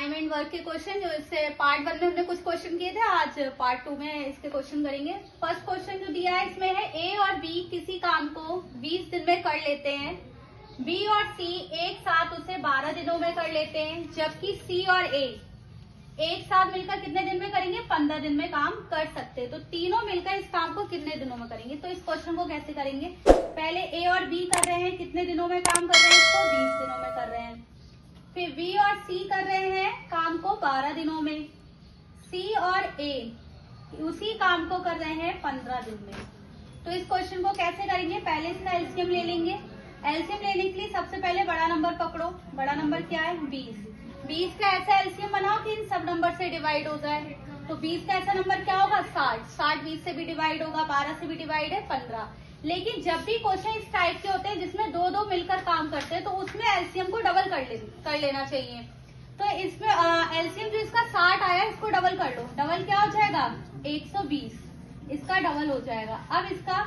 Time and work के question, जो इससे पार्ट 1 में हमने कुछ क्वेश्चन किए थे, आज पार्ट 2 में इसके क्वेश्चन करेंगे। फर्स्ट क्वेश्चन जो दिया है इसमें है ए और बी किसी काम को 20 दिन में कर लेते हैं, बी और सी एक साथ उसे 12 दिनों में कर लेते हैं, जबकि सी और ए एक साथ मिलकर कितने दिन में करेंगे, 15 दिन में काम कर सकते हैं। तो तीनों मिलकर इस काम को कितने दिनों में करेंगे। तो इस क्वेश्चन को कैसे करेंगे, पहले ए और बी कर रहे हैं, कितने दिनों में काम कर रहे हैं, इसको 20 दिनों में कर रहे हैं। फिर बी और सी कर रहे हैं काम को 12 दिनों में, सी और ए उसी काम को कर रहे हैं 15 दिन में। तो इस क्वेश्चन को कैसे करेंगे, पहले इसका एलसीएम ले लेंगे। एलसीएम लेने के लिए सबसे पहले बड़ा नंबर पकड़ो, बड़ा नंबर क्या है 20। 20 का ऐसा एलसीएम बनाओ कि इन सब नंबर से डिवाइड हो जाए। तो 20 का ऐसा नंबर क्या होगा 60, 60 20 से भी डिवाइड होगा, 12 से भी डिवाइड है 15। लेकिन जब भी क्वेश्चन इस टाइप के होते हैं जिसमें दो दो मिलकर काम करते हैं, तो उसमें एलसीएम को डबल कर लेना चाहिए। तो इसमें एलसीएम जो इसका 60 आया इसको डबल कर लो, डबल क्या हो जाएगा 120, इसका डबल हो जाएगा। अब इसका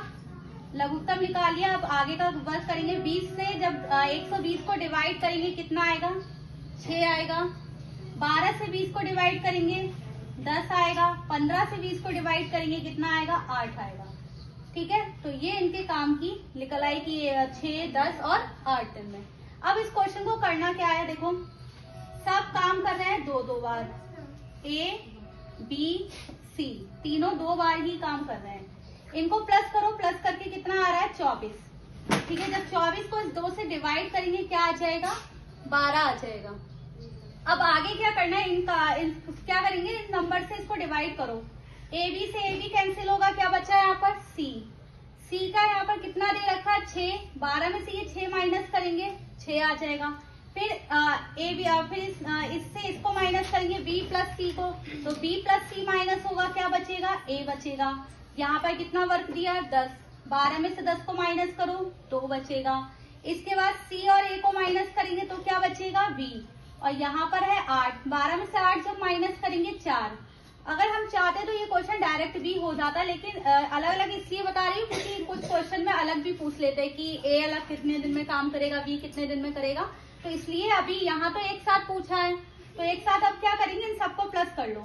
लघुत्तम निकालिए, अब आगे का वर्क करेंगे। 20 से जब 120 को डिवाइड करेंगे कितना आएगा 6 आएगा, 12 से 20 को डिवाइड करेंगे 10 आएगा, 15 से 20 को डिवाइड करेंगे कितना आएगा 8 आएगा। ठीक है, तो ये इनके काम की निकल आई कि 6, 10 और 8 दिन में। अब इस क्वेश्चन को करना क्या है, देखो सब काम कर रहे हैं दो दो बार, ए बी सी तीनों 2 बार ही काम कर रहे हैं। इनको प्लस करो, प्लस करके कितना आ रहा है 24। ठीक है, जब 24 को इस 2 से डिवाइड करेंगे क्या आ जाएगा 12 आ जाएगा। अब आगे क्या करना है, क्या करेंगे इस नंबर से इसको डिवाइड करो। ए बी से ए बी कैंसिल होगा, क्या बचा है यहाँ पर सी। सी का यहाँ पर कितना दे रखा है 6, 12 में से ये 6 माइनस करेंगे 6 आ जाएगा। फिर ए बी फिर इससे इसको माइनस करेंगे बी प्लस सी को, तो बी प्लस सी माइनस होगा, क्या बचेगा ए बचेगा। यहाँ पर कितना वर्क दिया 10, 12 में से 10 को माइनस करो 2 बचेगा। इसके बाद सी और ए को माइनस करेंगे तो क्या बचेगा बी, और यहाँ पर है 8, 12 में से 8 जब माइनस करेंगे 4। अगर हम चाहते तो ये क्वेश्चन डायरेक्ट भी हो जाता, लेकिन अलग अलग इसलिए बता रही हूँ क्योंकि कुछ क्वेश्चन में अलग भी पूछ लेते हैं कि ए अलग कितने दिन में काम करेगा, बी कितने दिन में करेगा। तो इसलिए अभी यहाँ तो एक साथ पूछा है, तो एक साथ अब क्या करेंगे इन सबको प्लस कर लो।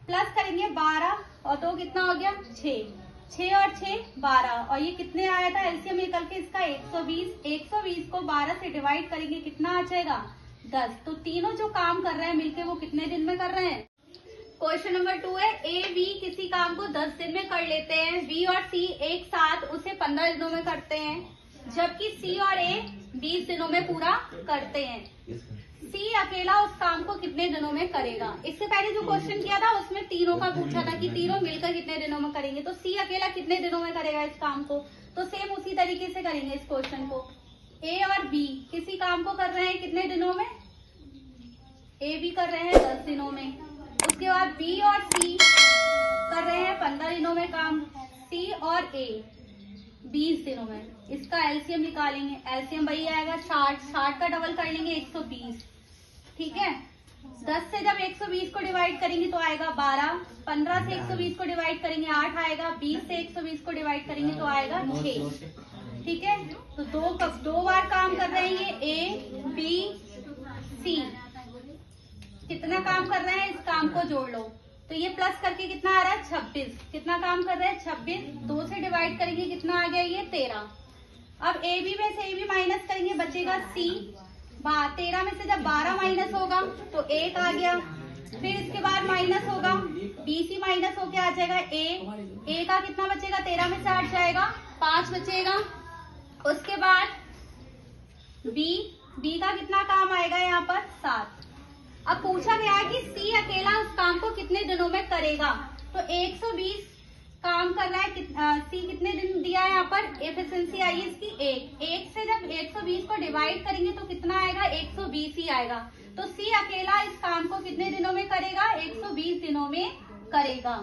प्लस करेंगे 12 और 2 कितना हो गया 6, 6 और 6 12, और ये कितने आया था एलसीएम निकल के इसका 120। 120 को 12 से डिवाइड करेंगे कितना आ जाएगा 10। तो तीनों जो काम कर रहे हैं मिलके वो कितने दिन में कर रहे हैं। क्वेश्चन नंबर 2 है ए बी किसी काम को 10 दिन में कर लेते हैं, बी और सी एक साथ उसे 15 दिनों में करते हैं, जबकि सी और ए 20 दिनों में पूरा करते हैं। सी अकेला उस काम को कितने दिनों में करेगा। इससे पहले जो क्वेश्चन किया था उसमें तीनों का पूछा था कि तीनों मिलकर कितने दिनों में करेंगे, तो सी अकेला कितने दिनों में करेगा इस काम को। तो सेम उसी तरीके से करेंगे इस क्वेश्चन को। ए और बी किसी काम को कर रहे हैं कितने दिनों में, ए बी कर रहे हैं 10 दिनों में, उसके बाद बी और सी कर रहे हैं 15 दिनों में काम, सी और ए 20 दिनों में। इसका एलसीएम निकालेंगे, एलसीएम वही आएगा 60, 60 का डबल कर लेंगे 120। ठीक है, 10 से जब 120 को डिवाइड करेंगे तो आएगा 12, 15 से 120 को डिवाइड करेंगे 8 आएगा, 20 से 120 को डिवाइड करेंगे तो आएगा 6। ठीक है, तो दो बार काम कर रहे हैं ये ए बी सी, कितना काम कर रहे हैं इस काम को जोड़ लो। तो ये प्लस करके कितना आ रहा है 26, कितना काम कर रहे हैं 26, 2 से डिवाइड करेंगे कितना आ गया ये 13। अब ए बी में से ए बी माइनस करेंगे बचेगा सी, 13 में से जब 12 माइनस होगा तो 1 आ गया। फिर इसके बाद माइनस होगा बी सी माइनस होके आ जाएगा ए का कितना बचेगा 13 में से 8 जाएगा 5 बचेगा। उसके बाद बी का कितना काम आएगा यहाँ पर 7। अब पूछा गया है कि सी अकेला उस काम को कितने दिनों में करेगा, तो 120 काम कर रहा है, सी कितने दिन दिया है यहाँ पर, एफिशिएंसी आई है इसकी 1 से जब 120 को डिवाइड करेंगे तो कितना आएगा 120 ही आएगा। तो सी अकेला इस काम को कितने दिनों में करेगा 120 दिनों में करेगा।